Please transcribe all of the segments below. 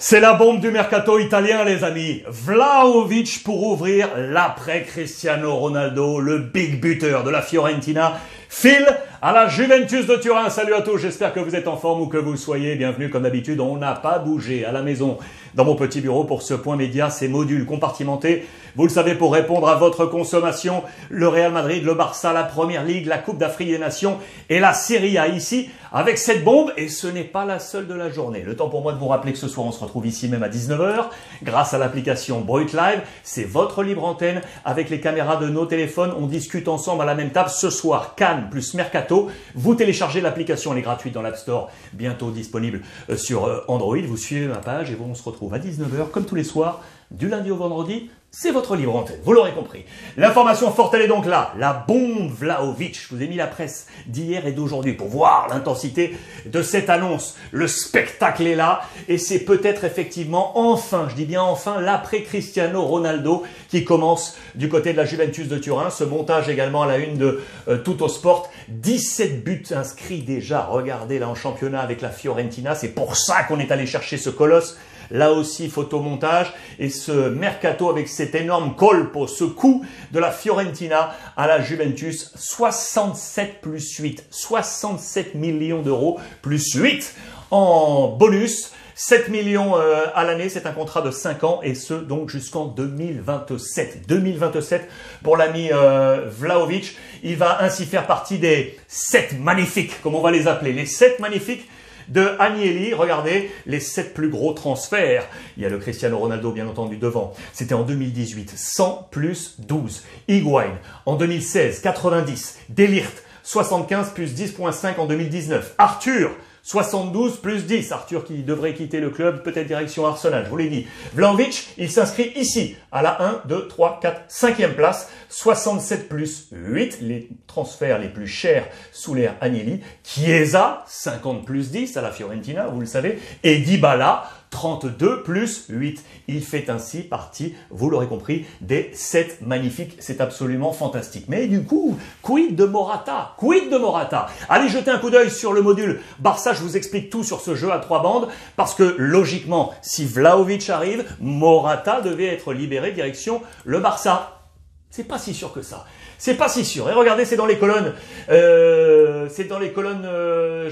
C'est la bombe du mercato italien, les amis. Vlahovic pour ouvrir l'après Cristiano Ronaldo, le big buteur de la Fiorentina, file à la Juventus de Turin. Salut à tous, j'espère que vous êtes en forme ou que vous soyez. Bienvenue comme d'habitude, on n'a pas bougé à la maison. Dans mon petit bureau pour ce point média, ces modules compartimentés, vous le savez, pour répondre à votre consommation, le Real Madrid, le Barça, la Première Ligue, la Coupe d'Afrique des Nations et la Serie A ici, avec cette bombe, et ce n'est pas la seule de la journée. Le temps pour moi de vous rappeler que ce soir, on se retrouve ici même à 19 h, grâce à l'application Brut Live. C'est votre libre antenne, avec les caméras de nos téléphones. On discute ensemble à la même table ce soir, Cannes plus Mercato. Vous téléchargez l'application, elle est gratuite dans l'App Store, bientôt disponible sur Android. Vous suivez ma page et on se retrouve à 19 h, comme tous les soirs, du lundi au vendredi. C'est votre libre antenne, vous l'aurez compris. L'information forte, elle est donc là. La bombe Vlahovic. Je vous ai mis la presse d'hier et d'aujourd'hui pour voir l'intensité de cette annonce. Le spectacle est là et c'est peut-être effectivement enfin, je dis bien enfin, l'après Cristiano Ronaldo qui commence du côté de la Juventus de Turin. Ce montage également à la une de Tuttosport. 17 buts inscrits déjà. Regardez là en championnat avec la Fiorentina. C'est pour ça qu'on est allé chercher ce colosse. Là aussi, photomontage et ce mercato avec cet énorme colpo, ce coup de la Fiorentina à la Juventus, 67 plus 8, 67 millions d'euros plus 8 en bonus. 7 millions à l'année, c'est un contrat de 5 ans et ce donc jusqu'en 2027. 2027 pour l'ami Vlahovic. Il va ainsi faire partie des 7 magnifiques, comme on va les appeler, les 7 magnifiques de Agnelli. Regardez les 7 plus gros transferts. Il y a le Cristiano Ronaldo bien entendu devant. C'était en 2018, 100 plus 12. Higuain en 2016, 90. De Ligt, 75 plus 10.5 en 2019. Arthur, 72 plus 10. Arthur qui devrait quitter le club, peut-être direction Arsenal, je vous l'ai dit. Vlahovic, il s'inscrit ici à la 1, 2, 3, 4, 5e place. 67 plus 8, les transferts les plus chers sous l'ère Agnelli. Chiesa, 50 plus 10 à la Fiorentina, vous le savez. Et Dybala, 32 plus 8. Il fait ainsi partie, vous l'aurez compris, des 7 magnifiques. C'est absolument fantastique. Mais du coup, quid de Morata? Quid de Morata? Allez jeter un coup d'œil sur le module Barça. Je vous explique tout sur ce jeu à 3 bandes. Parce que logiquement, si Vlahovic arrive, Morata devait être libéré direction le Barça. C'est pas si sûr que ça. C'est pas si sûr. Et regardez, c'est dans les colonnes. Je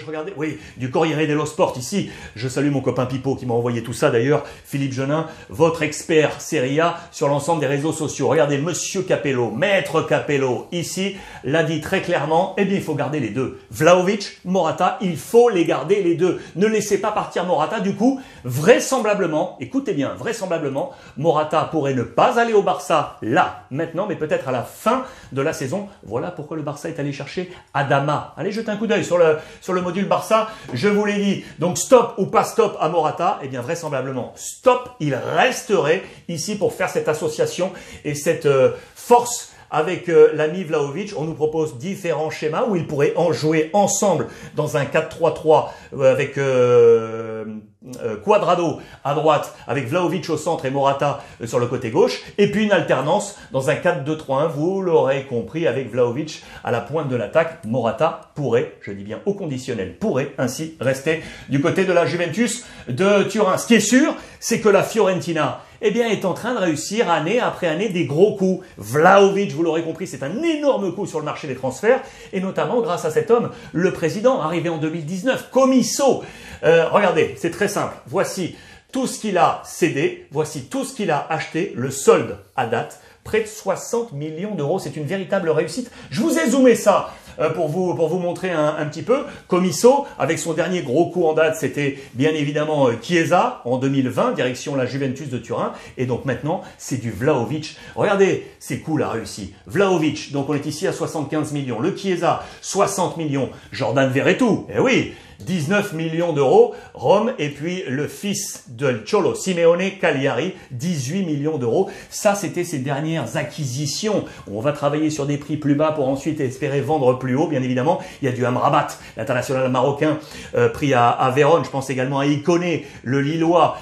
regardais, oui, du Corriere dello Sport ici. Je salue mon copain Pipo qui m'a envoyé tout ça d'ailleurs. Philippe Genin, votre expert Serie A sur l'ensemble des réseaux sociaux. Regardez, Monsieur Capello, Maître Capello ici l'a dit très clairement. Eh bien, il faut garder les deux. Vlahovic, Morata, il faut les garder les deux. Ne laissez pas partir Morata. Du coup, vraisemblablement, écoutez bien, vraisemblablement, Morata pourrait ne pas aller au Barça là, maintenant, mais peut-être à la fin de la saison. Voilà pourquoi le Barça est allé chercher Adama. Allez jeter un coup d'œil sur le module Barça. Je vous l'ai dit. Donc stop ou pas stop à Morata? Eh bien vraisemblablement stop. Il resterait ici pour faire cette association et cette force avec l'ami Vlahovic. On nous propose différents schémas où ils pourraient en jouer ensemble dans un 4-3-3 avec Cuadrado à droite, avec Vlahovic au centre et Morata sur le côté gauche, et puis une alternance dans un 4-2-3-1, vous l'aurez compris, avec Vlahovic à la pointe de l'attaque. Morata pourrait, je dis bien au conditionnel, pourrait ainsi rester du côté de la Juventus de Turin. Ce qui est sûr, c'est que la Fiorentina, eh bien, est en train de réussir année après année des gros coups. Vlahovic, vous l'aurez compris, c'est un énorme coup sur le marché des transferts, et notamment grâce à cet homme, le président, arrivé en 2019, Comiso. Regardez, c'est très simple. Voici tout ce qu'il a cédé, voici tout ce qu'il a acheté, le solde à date, près de 60 millions d'euros. C'est une véritable réussite. Je vous ai zoomé ça pour vous montrer un petit peu. Comiso, avec son dernier gros coup en date, c'était bien évidemment Chiesa en 2020, direction la Juventus de Turin. Et donc maintenant, c'est du Vlahovic. Regardez ces coups là réussis. Vlahovic, donc on est ici à 75 millions. Le Chiesa, 60 millions. Jordan Verretou, eh oui, 19 millions d'euros, Rome, et puis le fils de Cholo, Simeone Cagliari, 18 millions d'euros. Ça, c'était ses dernières acquisitions. On va travailler sur des prix plus bas pour ensuite espérer vendre plus haut, bien évidemment. Il y a du Amrabat, l'international marocain, pris à Vérone. Je pense également à Ikoné, le Lillois,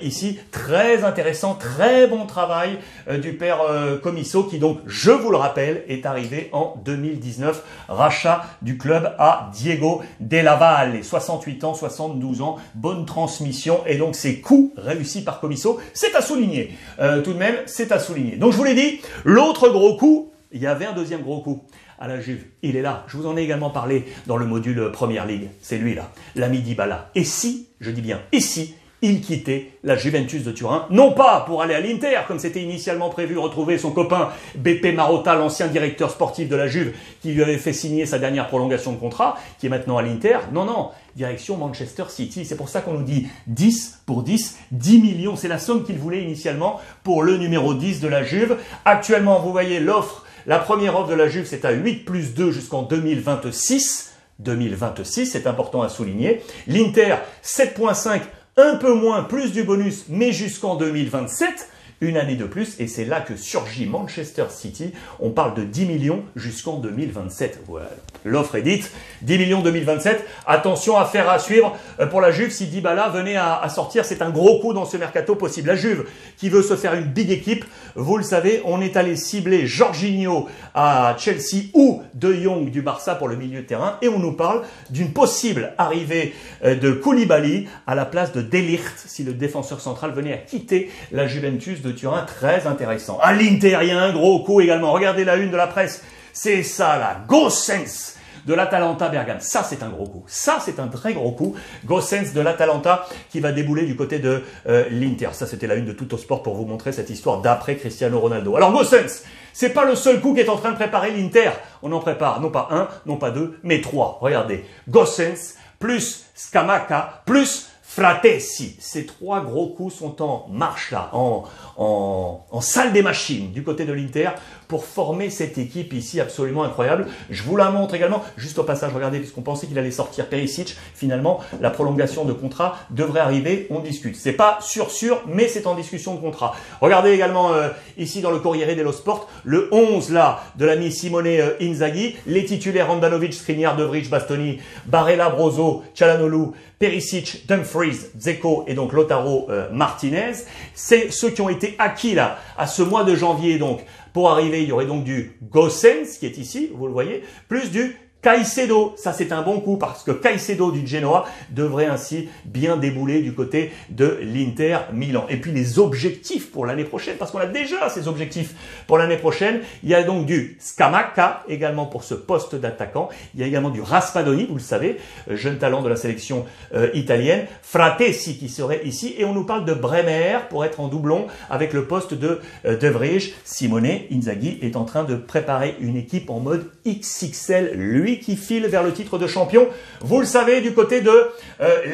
ici. Très intéressant, très bon travail du père Comiso, qui donc, je vous le rappelle, est arrivé en 2019. Rachat du club à Diego de la Valle. Allez, 68 ans, 72 ans, bonne transmission et donc ces coups réussis par Comiso, c'est à souligner. Tout de même, c'est à souligner. Donc je vous l'ai dit, l'autre gros coup, il y avait un deuxième gros coup à la Juve. Il est là. Je vous en ai également parlé dans le module Première Ligue. C'est lui là, l'ami Dybala. Et si, je dis bien, et si il quittait la Juventus de Turin, non pas pour aller à l'Inter, comme c'était initialement prévu, retrouver son copain Beppe Marotta, l'ancien directeur sportif de la Juve, qui lui avait fait signer sa dernière prolongation de contrat, qui est maintenant à l'Inter. Non, non, direction Manchester City. C'est pour ça qu'on nous dit 10 pour 10, 10 millions. C'est la somme qu'il voulait initialement pour le numéro 10 de la Juve. Actuellement, vous voyez l'offre, la première offre de la Juve, c'est à 8 plus 2 jusqu'en 2026. 2026, c'est important à souligner. L'Inter, 7,5, un peu moins, plus du bonus, mais jusqu'en 2027, une année de plus, et c'est là que surgit Manchester City. On parle de 10 millions jusqu'en 2027. Voilà. L'offre est dite, 10 millions 2027. Attention, affaire à suivre pour la Juve. Si Dybala venait à sortir, c'est un gros coup dans ce mercato possible. La Juve qui veut se faire une big équipe, vous le savez, on est allé cibler Jorginho à Chelsea ou De Jong du Barça pour le milieu de terrain, et on nous parle d'une possible arrivée de Koulibaly à la place de De Ligt si le défenseur central venait à quitter la Juventus de Turin. Très intéressant. À l'Inter, il y a un gros coup également. Regardez la une de la presse. C'est ça, la Gossens de l'Atalanta Bergame. Ça, c'est un gros coup. Ça, c'est un très gros coup. Gossens de l'Atalanta qui va débouler du côté de l'Inter. Ça, c'était la une de Tuttosport pour vous montrer cette histoire d'après Cristiano Ronaldo. Alors, Gossens, c'est pas le seul coup qu'est en train de préparer l'Inter. On en prépare non pas un, non pas deux, mais trois. Regardez. Gossens plus Scamacca plus Fratesi. Ces trois gros coups sont en marche là, en salle des machines du côté de l'Inter pour former cette équipe ici absolument incroyable. Je vous la montre également, juste au passage, regardez, puisqu'on pensait qu'il allait sortir Perisic, finalement, la prolongation de contrat devrait arriver, on discute. C'est pas sûr, mais c'est en discussion de contrat. Regardez également ici dans le Corriere dello Sport, le 11 là de l'ami Simone Inzaghi, les titulaires Handanovic, Skriniar, De Vrij, Bastoni, Barella, Brozo, Çalhanoğlu, Perisic, Dumfries, Dzeko et donc Lautaro Martinez. C'est ceux qui ont été acquis là à ce mois de janvier donc. Pour arriver, il y aurait donc du Gossens qui est ici, vous le voyez, plus du Caicedo. Ça, c'est un bon coup parce que Caicedo du Genoa devrait ainsi bien débouler du côté de l'Inter Milan. Et puis les objectifs pour l'année prochaine, parce qu'on a déjà ces objectifs pour l'année prochaine. Il y a donc du Scamacca également pour ce poste d'attaquant. Il y a également du Raspadoni, vous le savez, jeune talent de la sélection italienne. Fratesi qui serait ici. Et on nous parle de Bremer pour être en doublon avec le poste de De Vrij. Simone Inzaghi est en train de préparer une équipe en mode XXL. Lui qui file vers le titre de champion, vous le savez, du côté de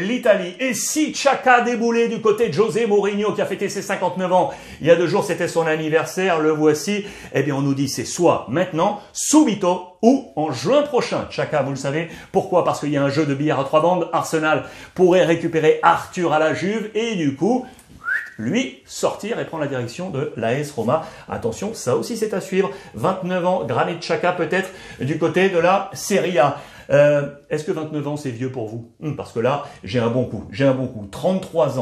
l'Italie. Et si Xhaka déboulait du côté de José Mourinho, qui a fêté ses 59 ans, il y a 2 jours, c'était son anniversaire, le voici, eh bien on nous dit c'est soit maintenant, subito, ou en juin prochain. Xhaka, vous le savez, pourquoi? Parce qu'il y a un jeu de billard à 3 bandes, Arsenal pourrait récupérer Arthur à la Juve, et du coup, lui, sortir et prendre la direction de l'AS Roma. Attention, ça aussi c'est à suivre. 29 ans, Granit Xhaka peut-être du côté de la Serie A. Est-ce que 29 ans c'est vieux pour vous? Parce que là, j'ai un bon coup. 33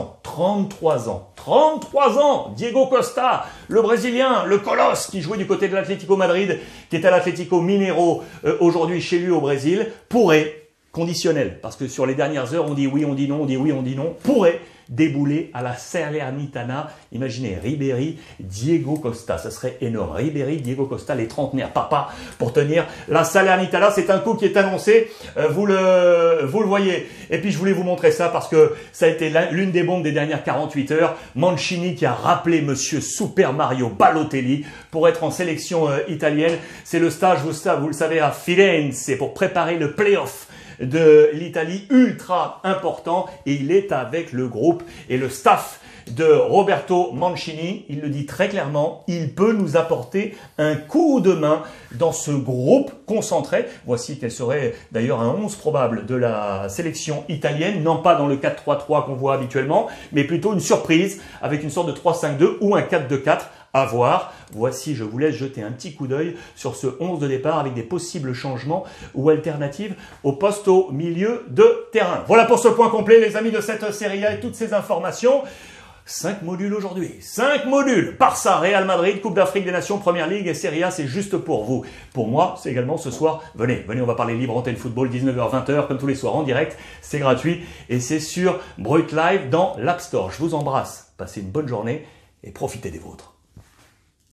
ans, Diego Costa, le Brésilien, le colosse qui jouait du côté de l'Atlético Madrid, qui est à l'Atlético Mineiro aujourd'hui chez lui au Brésil, pourrait, conditionnel, parce que sur les dernières heures, on dit oui, on dit non, on dit oui, on dit non, pourrait débouler à la Salernitana. Imaginez, Ribéry, Diego Costa, ça serait énorme. Ribéry, Diego Costa, les trentenaires, papa, pour tenir la Salernitana. C'est un coup qui est annoncé, vous le voyez. Et puis je voulais vous montrer ça parce que ça a été l'une des bombes des dernières 48 heures. Mancini qui a rappelé Monsieur Super Mario Balotelli pour être en sélection italienne. C'est le stage, vous le savez, à Firenze pour préparer le play-off de l'Italie, ultra important, et il est avec le groupe et le staff de Roberto Mancini. Il le dit très clairement, il peut nous apporter un coup de main dans ce groupe concentré. Voici quel serait d'ailleurs un 11 probable de la sélection italienne, non pas dans le 4-3-3 qu'on voit habituellement, mais plutôt une surprise avec une sorte de 3-5-2 ou un 4-2-4. À voir. Voici, je vous laisse jeter un petit coup d'œil sur ce 11 de départ avec des possibles changements ou alternatives au poste au milieu de terrain. Voilà pour ce point complet, les amis de cette série A et toutes ces informations. 5 modules aujourd'hui. 5 modules. Barça, Real Madrid, Coupe d'Afrique des Nations, Première Ligue et Serie A, c'est juste pour vous. Pour moi, c'est également ce soir. Venez, on va parler libre antenne football, 19h, 20h, comme tous les soirs en direct. C'est gratuit et c'est sur Brut Live dans l'App Store. Je vous embrasse. Passez une bonne journée et profitez des vôtres.